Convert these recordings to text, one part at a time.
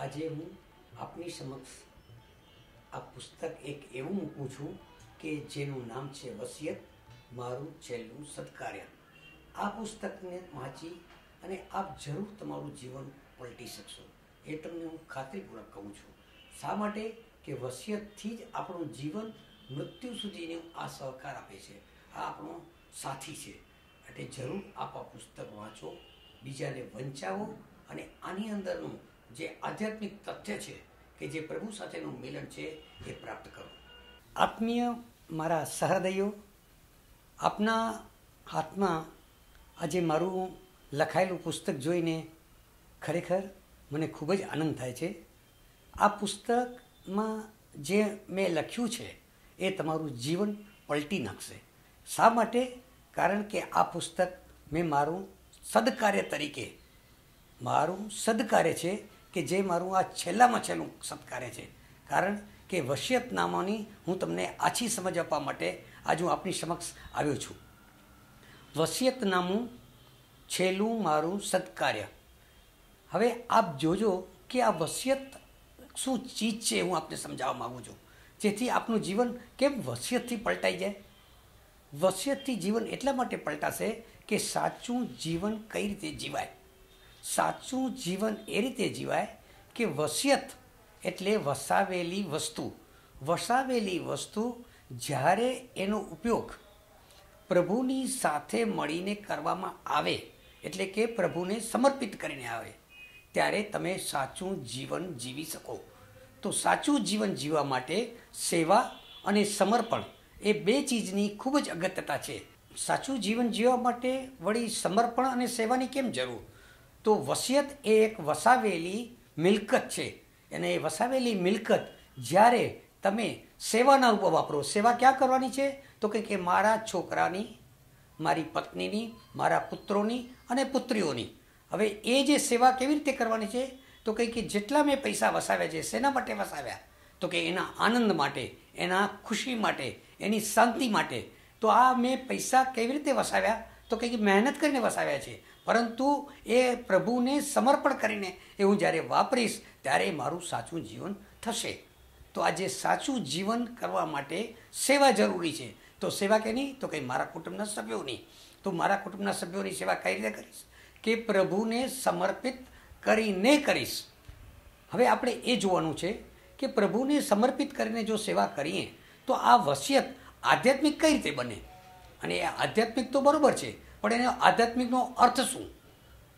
આજે હું આપની સમક્ષ આ પુસ્તક એક એવું મૂકું છું કે જેનું નામ છે વસિયત મારું છેલ્લું સત્કાર્ય। આ પુસ્તકને વાંચી અને આપ જરૂર તમારું જીવન પલટી શકશો, એ તમને હું ખાતરીપૂર્વક કહું છું। શા માટે કે વસિયતથી જ આપણું જીવન મૃત્યુ સુધીને આ સહકાર આપે છે, આ આપણો સાથી છે। એટલે જરૂર આપ આ પુસ્તક વાંચો, બીજાને વંચાવો અને આની અંદરનું જે આધ્યાત્મિક તથ્ય છે કે જે પ્રભુ સાથેનું મિલન છે એ પ્રાપ્ત કરો। આત્મીય મારા સહૃદયો, આપના હાથમાં આજે મારું લખાયેલું પુસ્તક જોઈને ખરેખર મને ખૂબ જ આનંદ થાય છે। આ પુસ્તકમાં જે મેં લખ્યું છે એ તમારું જીવન પલટી નાખશે। શા માટે? કારણ કે આ પુસ્તક મેં મારું સદકાર્ય તરીકે, મારું સદકાર્ય છે કે જે મારું આ છેલ્લામાં છેલ્લું સત્કાર્ય છે। કારણ કે વસિયતનામાની હું તમને આછી સમજ આપવા માટે આજે હું આપની સમક્ષ આવ્યો છું। વસિયતનામું છેલ્લું મારું સત્કાર્ય। હવે આપ જોજો કે આ વસિયત શું ચીજ છે, હું આપને સમજાવવા માગું છું, જેથી આપનું જીવન કેમ વસિયતથી પલટાઈ જાય। વસિયતથી જીવન એટલા માટે પલટાશે કે સાચું જીવન કઈ રીતે જીવાય। સાચું જીવન એ રીતે જીવાય કે વસિયત એટલે વસાવેલી વસ્તુ। વસાવેલી વસ્તુ જ્યારે એનો ઉપયોગ પ્રભુની સાથે મળીને કરવામાં આવે, એટલે કે પ્રભુને સમર્પિત કરીને આવે, ત્યારે તમે સાચું જીવન જીવી શકો। તો સાચું જીવન જીવવા માટે સેવા અને સમર્પણ એ બે ચીજની ખૂબ જ અગત્યતા છે। સાચું જીવન જીવવા માટે વળી સમર્પણ અને સેવાની કેમ જરૂર? તો વસિયત એ એક વસાવેલી મિલકત છે, અને એ વસાવેલી મિલકત જ્યારે તમે સેવાના રૂપમાં વાપરો, સેવા ક્યાં કરવાની છે? તો કે મારા છોકરાની, મારી પત્નીની, મારા પુત્રોની અને પુત્રીઓની। હવે એ જે સેવા કેવી રીતે કરવાની છે? તો કે જેટલા મેં પૈસા વસાવ્યા છે, શેના માટે વસાવ્યા? તો કે એના આનંદ માટે, એના ખુશી માટે, એની શાંતિ માટે। તો આ મેં પૈસા કેવી રીતે વસાવ્યા? તો કે મહેનત કરીને વસાવ્યા છે, પરંતુ એ પ્રભુને સમર્પણ કરીને એ હું જ્યારે વાપરીશ ત્યારે મારું સાચું જીવન થશે। તો આજે સાચું જીવન કરવા માટે સેવા જરૂરી છે। તો સેવા કેની? તો કે મારા કુટુંબના સભ્યોની। તો મારા કુટુંબના સભ્યોની સેવા કઈ રીતે કરીશ? કે પ્રભુને સમર્પિત કરીને કરીશ। હવે આપણે એ જોવાનું છે કે પ્રભુને સમર્પિત કરીને જો સેવા કરીએ તો આ વસિયત આધ્યાત્મિક કઈ રીતે બને? અને એ આધ્યાત્મિક તો બરોબર છે, પણ એનો આધ્યાત્મિકનો અર્થ શું?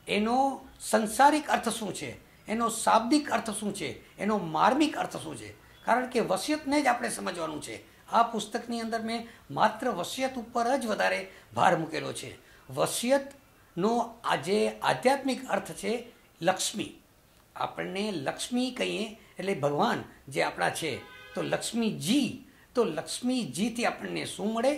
એનો સંસારિક અર્થ શું છે? એનો શાબ્દિક અર્થ શું છે? એનો માર્મિક અર્થ શું છે? કારણ કે વસિયતને જ આપણે સમજવાનું છે। આ પુસ્તકની અંદર મેં માત્ર વસિયત ઉપર જ વધારે ભાર મૂકેલો છે। વસિયતનો આજે આધ્યાત્મિક અર્થ છે લક્ષ્મી। આપણને લક્ષ્મી કહીએ એટલે ભગવાન જે આપણા છે, તો લક્ષ્મીજી, તો લક્ષ્મીજીથી આપણને શું મળે?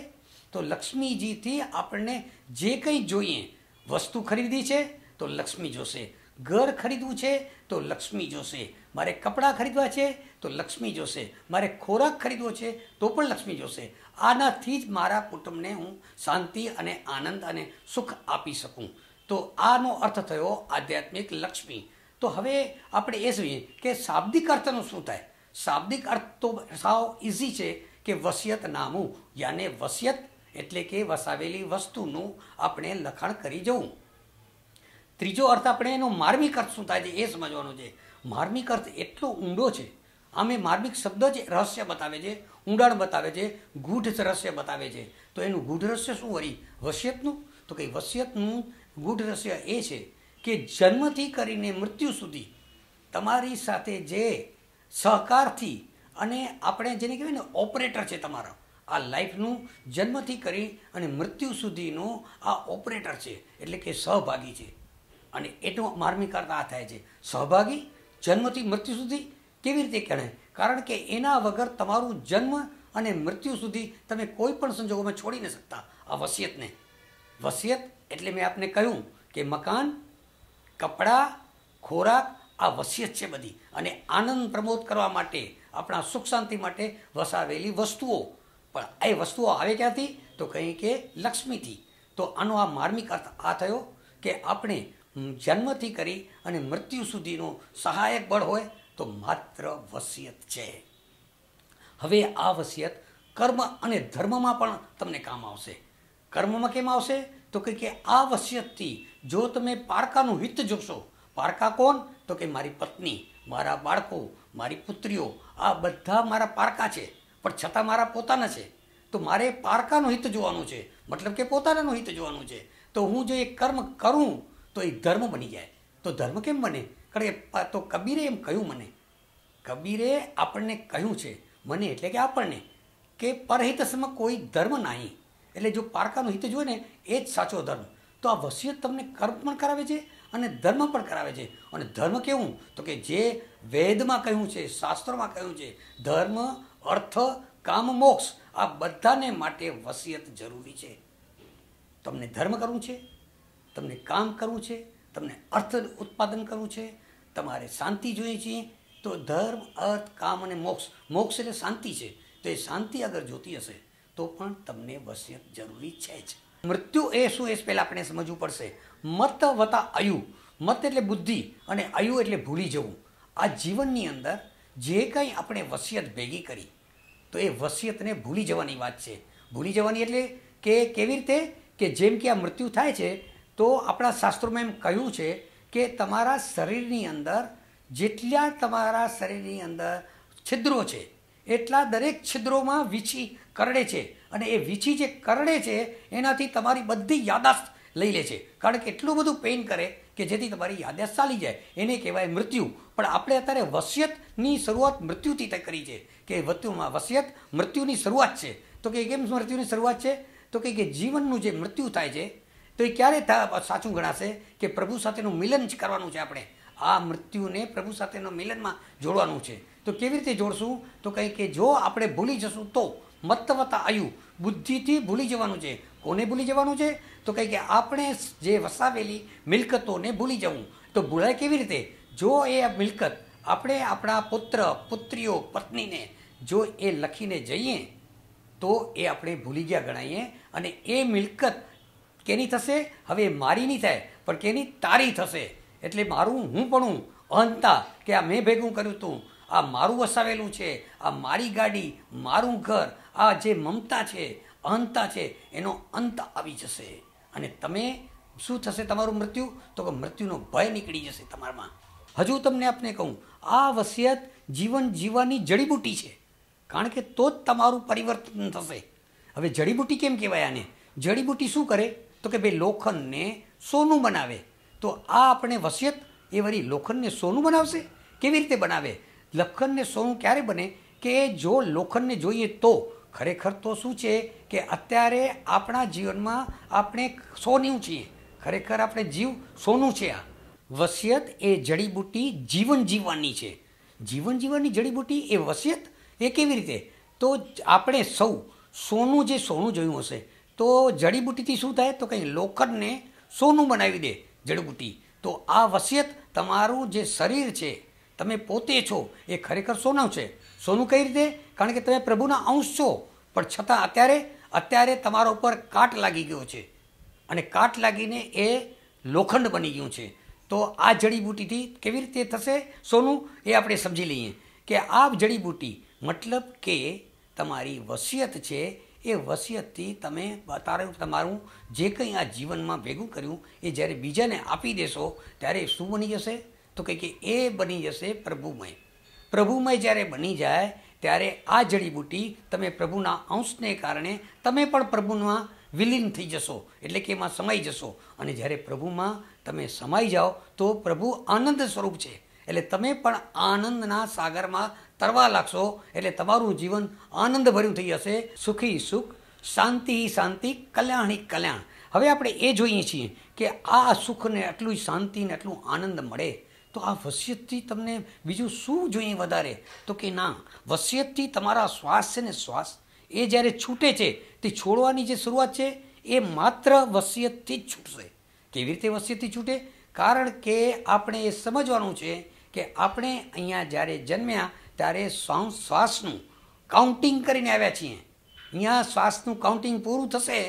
તો લક્ષ્મીજીથી આપણને જે કંઈ જોઈએ, વસ્તુ ખરીદી છે તો લક્ષ્મી જોશે, ઘર ખરીદવું છે તો લક્ષ્મી જોશે, મારે કપડાં ખરીદવા છે તો લક્ષ્મી જોશે, મારે ખોરાક ખરીદવો છે તો પણ લક્ષ્મી જોશે। આનાથી જ મારા કુટુંબને હું શાંતિ અને આનંદ અને સુખ આપી શકું। તો આનો અર્થ થયો આધ્યાત્મિક લક્ષ્મી। તો હવે આપણે એ જોઈએ કે શાબ્દિક અર્થનું શું થાય? શાબ્દિક અર્થ તો સાવ ઇઝી છે કે વસિયત નામું, યાને વસિયત એટલે કે વસાવેલી વસ્તુનું આપણે લખાણ કરી જવું। ત્રીજો અર્થ આપણે એનો માર્મિક અર્થ શું થાય છે એ સમજવાનો છે। માર્મિક અર્થ એટલો ઊંડો છે, આમે માર્મિક શબ્દ જ રહસ્ય બતાવે છે, ઊંડાણ બતાવે છે, ગૂઢ રહસ્ય બતાવે છે। તો એનું ગૂઢ રહસ્ય શું વળી? વસિયતનું? તો કે વસિયતનું ગૂઢ રહસ્ય એ છે કે જન્મથી કરીને મૃત્યુ સુધી તમારી સાથે જે સહકારથી, અને આપણે જેને કહેવાય ને ઓપરેટર છે તમારા આ લાઈફનું, જન્મથી કરી અને મૃત્યુ સુધીનું આ ઓપરેટર છે, એટલે કે સહભાગી છે। અને એનો માર્મિક અર્થ આ થાય છે સહભાગી, જન્મથી મૃત્યુ સુધી કેવી રીતે કહેવાય? કારણ કે એના વગર તમારું જન્મ અને મૃત્યુ સુધી તમે કોઈ પણ સંજોગોમાં છોડી ન શકતા આ વસિયતને। વસિયત એટલે મેં આપને કહ્યું કે મકાન, કપડાં, ખોરાક આ વસિયત છે બધી, અને આનંદ પ્રમોદ કરવા માટે, આપણા સુખ શાંતિ માટે વસાવેલી વસ્તુઓ। પણ એ વસ્તુઓ આવે ક્યાંથી? તો કંઈ કે લક્ષ્મીથી। તો આનો આ માર્મિક અર્થ આ થયો કે આપણે જન્મથી કરી અને મૃત્યુ સુધીનો સહાયક બળ હોય તો માત્ર વસિયત છે. હવે આ વસિયત કર્મ અને ધર્મમાં પણ તમને કામ આવશે. કર્મમાં કેમ આવશે? તો કે આ વસિયતથી જો તમે પારકાનું હિત જોશો, પારકા કોણ? તો કે મારી પત્ની, મારા બાળકો, મારી પુત્રીઓ, આ બધા મારા પારકા છે, પણ છતાં મારા પોતાના છે. તો મારે પારકાનું હિત જોવાનું છે, મતલબ કે પોતાનાનું હિત જોવાનું છે. તો હું જો એ કર્મ કરું તો એ ધર્મ બની જાય. તો ધર્મ કેમ બને? કારણ કે તો કબીરે એમ કહ્યું મને, કબીરે આપણને કહ્યું છે, મને એટલે કે આપણને, કે પરહિતસમાં કોઈ ધર્મ નહીં. એટલે જો પારકાનું હિત જોઈએ ને એ જ સાચો ધર્મ. તો આ વસિયત તમને કર્મ પણ કરાવે છે અને ધર્મ પણ કરાવે છે. અને ધર્મ કેવું? તો કે જે વેદમાં કહ્યું છે, શાસ્ત્રોમાં કહ્યું છે, ધર્મ, અર્થ, કામ, મોક્ષ, આ બધાને માટે વસિયત જરૂરી છે. તમને ધર્મ કરવું છે, તમને કામ કરવું છે, તમને અર્થ ઉત્પાદન કરવું છે, તમારે શાંતિ જોઈએ છે, તો ધર્મ, અર્થ, કામ અને મોક્ષ, મોક્ષ એટલે શાંતિ છે. તો એ શાંતિ અગર જોતી હશે તો પણ તમને વસિયત જરૂરી છે જ. મૃત્યુ એ શું એ પહેલાં આપણે સમજવું પડશે. મત વત્તા આયુ. મત એટલે બુદ્ધિ અને આયુ એટલે ભૂલી જવું. આ જીવનની અંદર જે કંઈ આપણે વસિયત ભેગી કરી તો એ વસિયતને ભૂલી જવાની વાત છે. ભૂલી જવાની એટલે કે કેવી રીતે? કે જેમ કે આ મૃત્યુ થાય છે તો આપણા શાસ્ત્રોમાં એમ કહ્યું છે કે તમારા શરીરની અંદર જેટલા તમારા શરીરની અંદર છિદ્રો છે એટલા દરેક છિદ્રોમાં વીછી કરડે છે. અને એ વીછી જે કરડે છે એનાથી તમારી બધી યાદાસ્ત લઈ લે છે. કારણ કે એટલું બધું પેઇન કરે કે જેથી તમારી યાદાસ્ત ચાલી જાય. એને કહેવાય મૃત્યુ. પણ આપણે અત્યારે વસિયતની શરૂઆત મૃત્યુથી કરી છે. કે વસિયત મૃત્યુની શરૂઆત છે. તો કે કેમ મૃત્યુની શરૂઆત છે? તો કે જીવનનું જે મૃત્યુ થાય છે તો એ ક્યારે સાચું ગણાશે? કે પ્રભુ સાથેનું મિલન જ કરવાનું છે. આપણે આ મૃત્યુને પ્રભુ સાથેનો મિલનમાં જોડવાનું છે. તો કેવી રીતે જોડશું? તો કંઈ કે જો આપણે ભૂલી જશું તો મતવતા આયુ, બુદ્ધિથી ભૂલી જવાનું છે. કોને ભૂલી જવાનું છે? તો કંઈ કે આપણે જે વસાવેલી મિલકતોને ભૂલી જવું. તો ભૂલાય કેવી રીતે? જો એ મિલકત આપણે આપણા પુત્ર, પુત્રીઓ, પત્નીને જો એ લખીને જઈએ તો એ આપણે ભૂલી ગયા ગણાઈએ. અને એ મિલકત કેની થશે? હવે મારી નહીં થાય પણ કેની? તારી થશે. એટલે મારું હું પણ અહંતા, કે આ મેં ભેગું કર્યું હતું, આ મારું વસાવેલું છે, આ મારી ગાડી, મારું ઘર, આ જે મમતા છે, અહંતા છે, એનો અંત આવી જશે. અને તમે શું થશે? તમારું મૃત્યુ? તો કે મૃત્યુનો ભય નીકળી જશે તમારામાં. હજુ તમને આપને કહું, આ વસિયત જીવન જીવવાની જડીબુટી છે. કારણ કે તો જ તમારું પરિવર્તન થશે. હવે જડીબુટી કેમ કહેવાય આને? જડીબુટી શું કરે? તો કે ભાઈ લોખંડને સોનું બનાવે. તો આ આપણે વસિયત એ વળી લોખંડને સોનું બનાવશે? કેવી રીતે બનાવે? લોખંડને સોનું ક્યારે બને? કે જો લોખંડને જોઈએ તો ખરેખર તો શું છે કે અત્યારે આપણા જીવનમાં આપણે સોનું છીએ. ખરેખર આપણે જીવ સોનું છે. આ વસિયત એ જડીબુટી જીવન જીવવાની છે. જીવન જીવવાની જડીબુટી એ વસિયત એ કેવી રીતે? તો આપણે સૌ સોનું જોયું હશે તો જડીબુટીથી શું થાય? તો કંઈ લોખંડને સોનું બનાવી દે જડીબુટી. તો આ વસિયત તમારું જે શરીર છે, તમે પોતે છો, એ ખરેખર સોનું છે. સોનું કઈ રીતે? કારણ કે તમે પ્રભુના અંશ છો, પણ છતાં અત્યારે તમારા ઉપર કાટ લાગી ગયો છે અને કાટ લાગીને એ લોખંડ બની ગયું છે. તો આ જડીબુટીથી કેવી રીતે થશે સોનું? એ આપણે સમજી લઈએ કે આ જડીબુટી મતલબ કે તમારી વસિયત છે. એ વસિયતથી તમે તમારું જે કંઈ આ જીવનમાં ભેગું કર્યું એ જ્યારે બીજાને આપી દેશો ત્યારે શું બની જશે? તો કે એ બની જશે પ્રભુમય. પ્રભુમય જ્યારે બની જાય ત્યારે આ જડીબુટી તમે પ્રભુના અંશને કારણે તમે પણ પ્રભુમાં વિલીન થઈ જશો. એટલે કે એમાં સમાઈ જશો. અને જ્યારે પ્રભુમાં તમે સમાઈ જાઓ તો પ્રભુ આનંદ સ્વરૂપ છે. એટલે તમે પણ આનંદના સાગરમાં તરવા લાગશો. એટલે તમારું જીવન આનંદભર્યું થઈ જશે. સુખી સુખ, શાંતિ શાંતિ, કલ્યાણી કલ્યાણ. હવે આપણે એ જોઈએ છીએ કે આ સુખને આટલું શાંતિ ને આટલું આનંદ મળે તો આ વસિયતથી તમને બીજું શું જોઈએ વધારે? તો કે ના, વસિયતથી તમારા શ્વાસ છે ને, શ્વાસ એ જ્યારે છૂટે છે તે છોડવાની જે શરૂઆત છે એ માત્ર વસિયતથી જ છૂટશે. કેવી રીતે વસિયતથી છૂટે? કારણ કે આપણે એ સમજવાનું છે કે આપણે અહીંયા જ્યારે જન્મ્યા ત્યારે શ્વાસનું કાઉન્ટિંગ કરીને આવ્યા છીએ. અહીંયા શ્વાસનું કાઉન્ટિંગ પૂરું થશે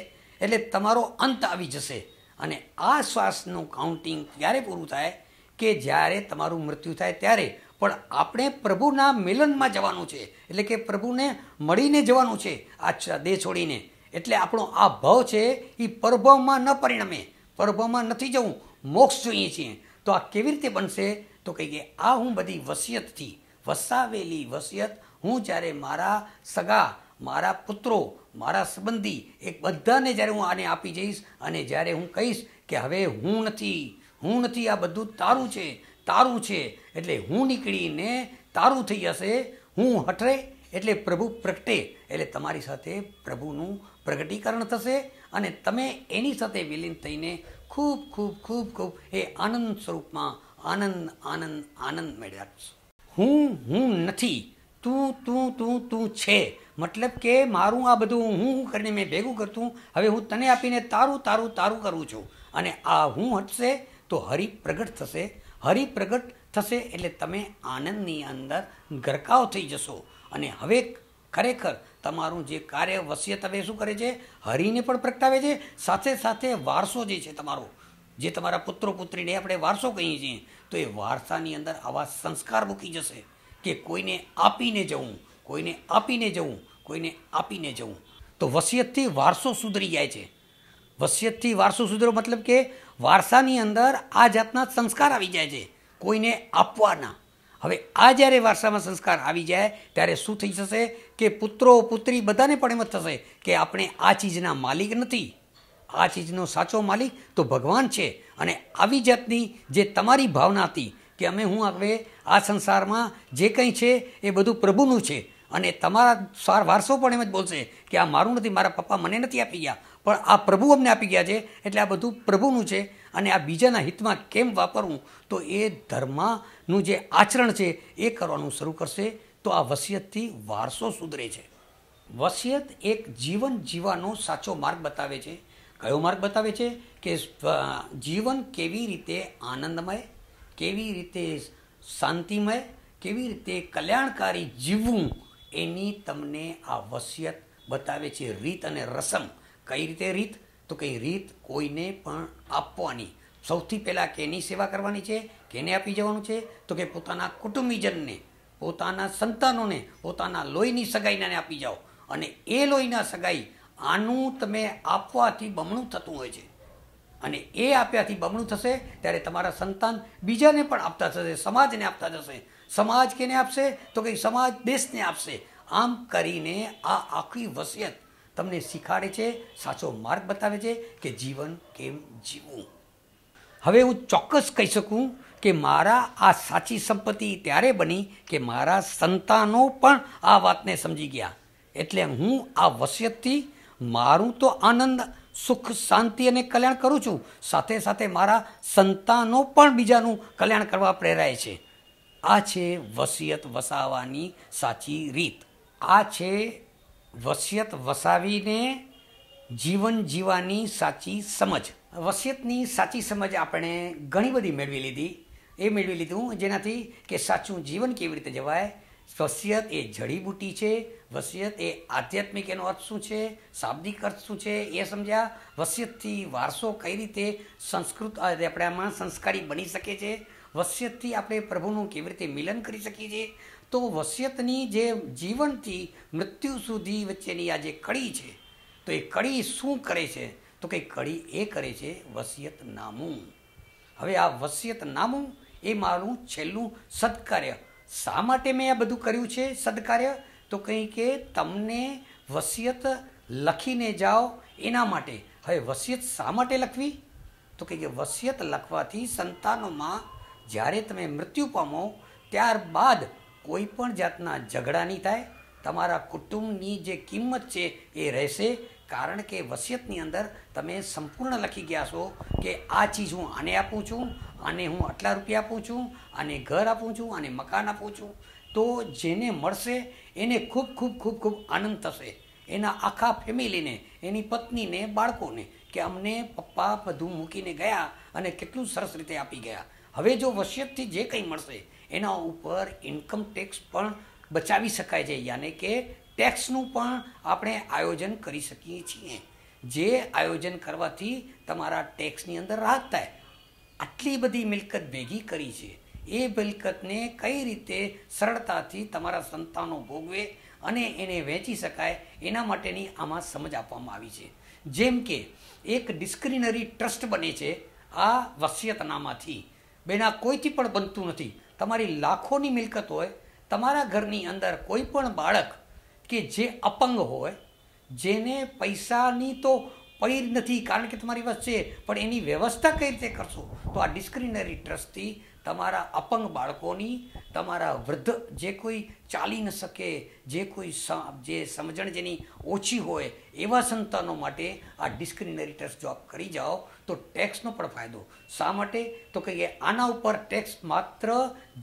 એટલે તમારો અંત આવી જશે. અને આ શ્વાસનું કાઉન્ટિંગ ત્યારે પૂરું થાય કે જ્યારે તમારું મૃત્યુ થાય ત્યારે. પણ આપણે પ્રભુના મિલનમાં જવાનું છે, એટલે કે પ્રભુને મળીને જવાનું છે આ દેહ છોડીને. એટલે આપણો આ ભાવ છે એ પરભવમાં ન પરિણમે, પરભવમાં નથી જવું, મોક્ષ જોઈએ છીએ. તો આ કેવી રીતે બનશે? તો કહીએ આ હું બધી વસિયતથી વસાવેલી વસિયત હું જ્યારે મારા સગા, મારા પુત્રો, મારા સંબંધી એક બધાને જ્યારે હું આને આપી જઈશ અને જ્યારે હું કહીશ કે હવે હું નથી, આ બધું તારું છે, તારું છે, એટલે હું નીકળીને તારું થઈ જશે. હું હટરે એટલે પ્રભુ પ્રગટે, એટલે તમારી સાથે પ્રભુનું પ્રગટીકરણ થશે અને તમે એની સાથે વિલીન થઈને ખૂબ ખૂબ ખૂબ ખૂબ એ આનંદ સ્વરૂપમાં આનંદ આનંદ આનંદ મેળવ્યા કરશો. હું નથી, તું છે. મતલબ કે મારું આ બધું હું કરીને મેં ભેગું કરતું, હવે હું તને આપીને તારું કરું છું. અને આ હું હટશે તો હરિ પ્રગટ થશે. હરિ પ્રગટ થશે એટલે તમે આનંદની અંદર ગરકાવ થઈ જશો. અને હવે ખરેખર તમારું જે કાર્ય વસિયત હવે શું કરે છે? હરિને પણ પ્રગટાવે છે, સાથે સાથે વારસો જે છે તમારો, જે તમારા પુત્રો પુત્રીને આપણે વારસો કહીએ છીએ, તો એ વારસાની અંદર આવા સંસ્કાર મૂકી જશે કે કોઈને આપીને જવું, કોઈને આપીને જવું, કોઈને આપીને જવું. તો વસિયતથી વારસો સુધરી જાય છે. વસિયતથી વારસો સુધરો મતલબ કે વારસાની અંદર આ જાતના સંસ્કાર આવી જાય છે, કોઈને આપવાના. હવે આ જ્યારે વારસામાં સંસ્કાર આવી જાય ત્યારે શું થઈ જશે કે પુત્રો પુત્રી બધાને પણ એમ જ થશે કે આપણે આ ચીજના માલિક નથી, આ ચીજનો સાચો માલિક તો ભગવાન છે. અને આવી જાતની જે તમારી ભાવના હતી કે હું હવે આ સંસારમાં જે કંઈ છે એ બધું પ્રભુનું છે, અને તમારા વારસો પણ એમ જ બોલશે કે આ મારું નથી, મારા પપ્પા મને નથી આપી ગયા, પણ આ પ્રભુ અમને આપી ગયા છે, એટલે આ બધું પ્રભુનું છે. અને આ બીજાના હિતમાં કેમ વાપરવું, તો એ ધર્મનું જે આચરણ છે એ કરવાનું શરૂ કરશે. તો આ વસિયતથી વારસો સુધરે છે. વસિયત એક જીવન જીવવાનો સાચો માર્ગ બતાવે છે. કયો માર્ગ બતાવે છે? કે જીવન કેવી રીતે આનંદમય, કેવી રીતે શાંતિમય, કેવી રીતે કલ્યાણકારી જીવવું, એની તમને આ વસિયત બતાવે છે રીત અને રસમ. કઈ રીતે રીત? તો કઈ રીત કોઈને પણ આપવાની. સૌથી પહેલાં કેની સેવા કરવાની છે, કેને આપી જવાનું છે? તો કે પોતાના કુટુંબીજનને, પોતાના સંતાનોને, પોતાના લોહીની સગાઈને આપી જાઓ. અને એ લોહીના સગાઈ આનું તમે આપવાથી બમણું થતું હોય છે. અને એ આપ્યાથી બમણું થશે ત્યારે તમારા સંતાન બીજાને પણ આપતા થશે, સમાજને આપતા થશે. સમાજ કેને આપશે? તો કે સમાજ દેશને આપશે. આમ કરીને આ આખી વસિયત તમને શીખાડે છે, સાચો માર્ગ બતાવે છે કે જીવન કેમ જીવવું. હવે હું ચોક્કસ કહી શકું કે મારા આ સાચી સંપત્તિ ત્યારે બની કે મારા સંતાનો પણ આ વાતને સમજી ગયા. એટલે હું આ વસિયતથી મારું તો આનંદ, સુખ, શાંતિ અને કલ્યાણ કરું છું, સાથે સાથે મારા સંતાનો પણ બીજાનું કલ્યાણ કરવા પ્રેરાય છે. આ છે વસિયત વસાવવાની સાચી રીત. આ છે વસિયત વસાવીને જીવન જીવવાની સાચી સમજ. વસિયતની સાચી સમજ આપણે ઘણી બધી મેળવી લીધું જેનાથી કે સાચું જીવન કેવી રીતે જવાય. વસિયત એ જડીબુટી છે, વસિયત એ આધ્યાત્મિક, એનો અર્થ શું છે, શાબ્દિક અર્થ શું છે એ સમજ્યા. વસિયતથી વારસો કઈ રીતે આપણે આમાં સંસ્કારી બની શકે છે, વસિયતથી આપણે પ્રભુનું કેવી રીતે મિલન કરી શકીએ છીએ. તો વસિયતની જે જીવનથી મૃત્યુ સુધી વચ્ચેની આ જે કડી છે, તો એ કડી શું કરે છે? તો કે કડી એ કરે છે વસિયતનામું. હવે આ વસિયતનામું એ મારું છેલ્લું સદકાર્ય. શા માટે મેં આ બધું કર્યું છે સદકાર્ય? તો કંઈ કે તમને વસિયત લખીને જાઓ એના માટે. હવે વસિયત શા માટે લખવી? તો કે વસિયત લખવાથી સંતાનોમાં જ્યારે તમે મૃત્યુ પામો ત્યારબાદ કોઈ પણ જાતના ઝઘડા નહીં થાય, તમારા કુટુંબની જે કિંમત છે એ રહેશે. કારણ કે વસિયતની અંદર તમે સંપૂર્ણ લખી ગયા છો કે આ ચીજ હું આને આપું છું, આને હું આટલા રૂપિયા આપું છું, આને ઘર આપું છું, આને મકાન આપું છું. તો જેને મળશે એને ખૂબ ખૂબ ખૂબ ખૂબ આનંદ થશે, એના આખા ફેમિલીને, એની પત્નીને, બાળકોને, કે અમને પપ્પા બધું મૂકીને ગયા અને કેટલું સરસ રીતે આપી ગયા. હવે જો વસિયતથી જે કંઈ મળશે એના ઉપર ઇન્કમ ટેક્સ પણ બચાવી શકાય છે, યાને કે ટેક્સનું પણ આપણે આયોજન કરી શકીએ છીએ. જે આયોજન કરવાથી તમારા ટેક્સની અંદર રાહત થાય. આટલી બધી મિલકત ભેગી કરી છે એ મિલકતને કઈ રીતે સરળતાથી તમારા સંતાનો ભોગવે અને એને વહેંચી શકાય એના માટેની આમાં સમજ આપવામાં આવી છે. જેમ કે એક ડિસ્ક્રિનરી ટ્રસ્ટ બને છે આ વસિયતનામાથી. બેના કોઈથી પણ બનતું નથી. તમારી લાખોની મિલકત હોય, તમારા ઘરની અંદર કોઈ પણ બાળક કે જે અપંગ હોય, જેને પૈસાની તો પડી નથી કારણ કે તમારી વચ્ચે, પણ એની વ્યવસ્થા કઈ રીતે કરશો? તો આ ડિસ્ક્રિનરી ટ્રસ્ટથી તમારા અપંગ બાળકોની, તમારા વૃદ્ધ જે કોઈ ચાલી ન શકે, જે કોઈ જે સમજણ જેની ઓછી હોય એવા સંતાનો માટે આ ડિસ્ક્રિનરી ટ્રસ્ટ જો આપ કરી જાઓ તો ટેક્સનો પણ ફાયદો. શા માટે? તો કે આના ઉપર ટેક્સ માત્ર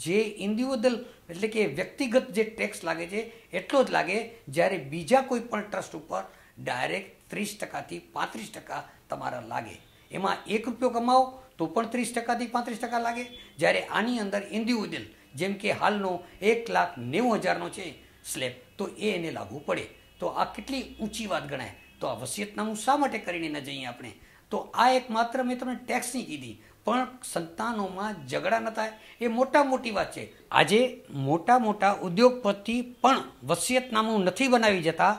જે ઇન્ડિવિડ્યુઅલ એટલે કે વ્યક્તિગત જે ટેક્સ લાગે છે એટલો જ લાગે, જ્યારે બીજા કોઈ પણ ટ્રસ્ટ ઉપર ડાયરેક્ટ 30%થી 35% તમારા લાગે. એમાં ₹1 કમાવો તો પણ 30%થી 35% લાગે, જ્યારે આની અંદર ઇન્ડિવિડ્યુઅલ જેમ કે હાલનો 1,90,000નો છે સ્લેબ, તો એને લાગુ પડે. તો આ કેટલી ઊંચી વાત ગણાય. તો આ વસિયતનામું શા માટે કરીને ન જઈએ આપણે? તો આ એક માત્ર મેં તમને ટેક્સની કીધી, પણ સંતાનોમાં ઝઘડા ન થાય એ મોટી વાત છે. આજે મોટા ઉદ્યોગપતિ પણ વસિયતનામું નથી બનાવી જતા,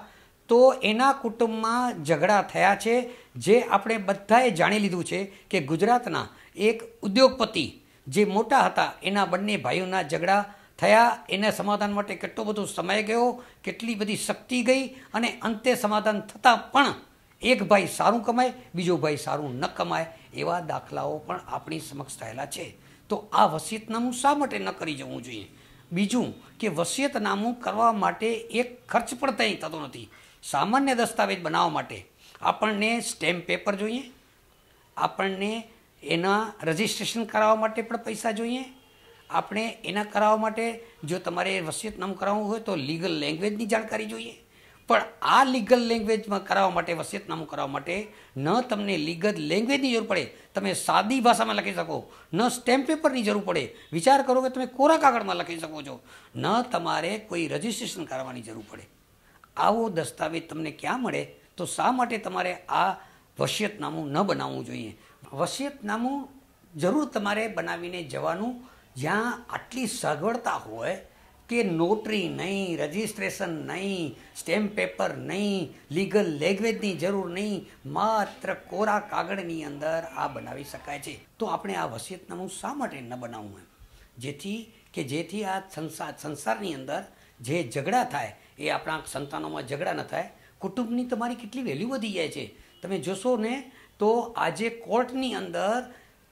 તો એના કુટુંબમાં ઝઘડા થયા છે. જે આપણે બધાએ જાણી લીધું છે કે ગુજરાતના એક ઉદ્યોગપતિ જે મોટા હતા એના બંને ભાઈઓના ઝઘડા થયા. એના સમાધાન માટે કેટલો બધો સમય ગયો, કેટલી બધી શક્તિ ગઈ, અને અંતે સમાધાન થતાં પણ એક ભાઈ સારું કમાય, બીજો ભાઈ સારું ન કમાય, એવા દાખલાઓ પણ આપણી સમક્ષ થયેલા છે. તો આ વસિયતનામું શા માટે ન કરી જવું જોઈએ? બીજું કે વસિયતનામું કરવા માટે એક ખર્ચ પણ ત્યાં થતો નથી. સામાન્ય દસ્તાવેજ બનાવવા માટે આપણને સ્ટેમ્પ પેપર જોઈએ, આપણને એના રજિસ્ટ્રેશન કરાવવા માટે પણ પૈસા જોઈએ, આપણે એના કરાવવા માટે જો તમારે વસિયતનામું કરાવવું હોય તો લીગલ લેંગ્વેજની જાણકારી જોઈએ. પણ આ લીગલ લેંગ્વેજમાં કરાવવા માટે, વસિયતનામું કરાવવા માટે ન તમને લીગલ લેંગ્વેજની જરૂર પડે, તમે સાદી ભાષામાં લખી શકો, ન સ્ટેમ્પ પેપરની જરૂર પડે. વિચાર કરો કે તમે કોરા કાગળમાં લખી શકો છો, ન તમારે કોઈ રજિસ્ટ્રેશન કરાવવાની જરૂર પડે. આવો દસ્તાવેજ તમને ક્યાં મળે? તો શા માટે તમારે આ વસિયતનામું ન બનાવવું જોઈએ? વસિયતનામું જરૂર તમારે બનાવીને જવાનું જ્યાં આટલી સગવડતા હોય કે નોટરી નહીં, રજિસ્ટ્રેશન નહીં, સ્ટેમ્પ પેપર નહીં, લીગલ લેંગ્વેજની જરૂર નહીં, માત્ર કોરા કાગળની અંદર આ બનાવી શકાય છે. તો આપણે આ વસિયતનામું શા માટે ન બનાવવું? જેથી આ સંસારની અંદર જે ઝઘડા થાય એ આપણા સંતાનોમાં ઝઘડા ન થાય. કુટુંબની તમારી કેટલી વેલ્યુ વધી જાય છે. તમે જોશો ને તો આજે કોર્ટની અંદર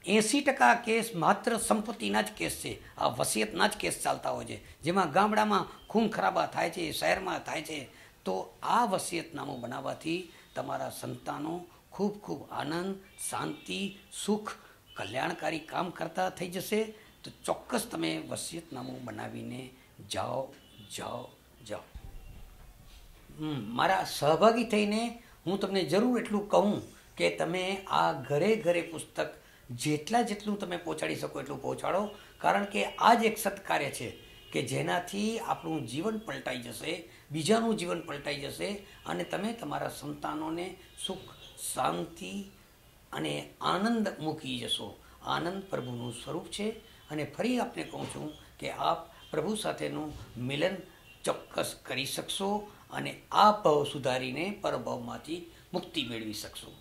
80% કેસ માત્ર સંપત્તિના જ કેસ છે, આ વસિયતના જ કેસ ચાલતા હોય છે, જેમાં ગામડામાં ખૂન ખરાબા થાય છે, શહેરમાં થાય છે. તો આ વસિયતનામું બનાવવાથી તમારા સંતાનો ખૂબ આનંદ, શાંતિ, સુખ, કલ્યાણકારી કામ કરતા થઈ જશે. તો ચોક્કસ તમે વસિયતનામું બનાવીને જાઓ. મારા સહભાગી થઈને હું તમને જરૂર એટલું કહું કે તમે આ ઘરે પુસ્તક જેટલું તમે પહોંચાડી શકો એટલું પહોંચાડો. કારણ કે આ જ એક સત્કાર્ય છે કે જેનાથી આપણું જીવન પલટાઈ જશે, બીજાનું જીવન પલટાઈ જશે, અને તમે તમારા સંતાનોને સુખ, શાંતિ અને આનંદ મૂકી જશો. આનંદ પ્રભુનું સ્વરૂપ છે. અને ફરી આપને કહું છું કે આપ પ્રભુ સાથેનું મિલન ચોક્કસ કરી શકશો અને આ ભાવ સુધારીને પરભાવમાંથી મુક્તિ મેળવી શકશો.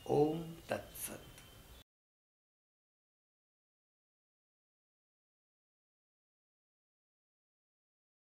ઓમ તત્સત.